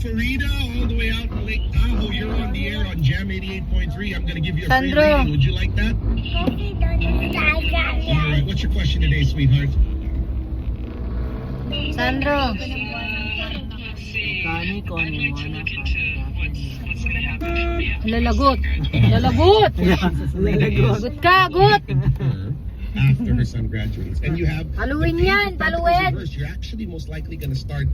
Farida, all the way out in Lake Tahoe. You're on the air on Jam 88.3. I'm going to give you a free Sandro. reading. Would you like that? All right. What's your question today, sweetheart? Sandro. Lalagot. Lalagot. Lagot ka, gut. After her son graduates. And you have Paluin the yan, Page of Pentacles paluin. reversed. You're actually most likely going to start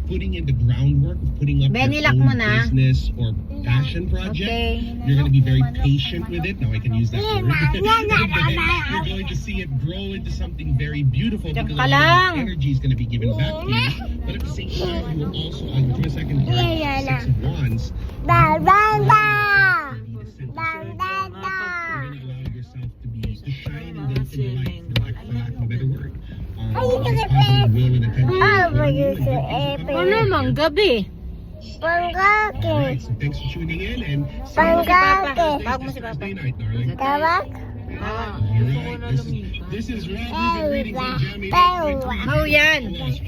putting in the groundwork of putting up Benny, your lock own mo na. business or passion project. Okay. You're going to be very patient with it. Now I can use that word. You're going to see it grow into something very beautiful Diyan because ka a lot lang. of energy is going to be given back to you. But at the same time, you will also, give a second card, Six of Wands. You're going to allow yourself to shine in the light, for lack of a better word. Positive will and attention. Ano mang gabi? Alright, so thanks for tuning in and Bag mo si Papa. Thursday night, darling. Ah. Alright, this is Rob. Reading from Jam 88.3. Oh, yan. Alright,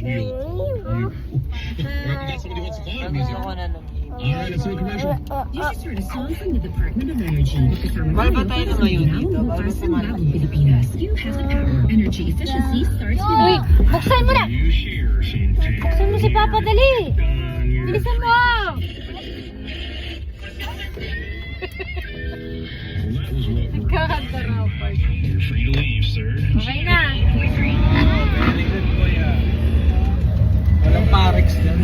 we got somebody who wants to call on music. Alright, let's do a commercial. You just heard a song from the Department of Energy. Kasama Bago namin tayo ang ngayon Mindanao, dito, bago Bukas, pumalag. Bagong Pilipinas. You have the power. Energy efficiency starts with Uy, you. buksan mo na. Buksan mo si Papa, dali. Bilisan mo. Kakanta raw pa. You're free to leave, sir. Okay na. Very good po yan. Walang parex dyan.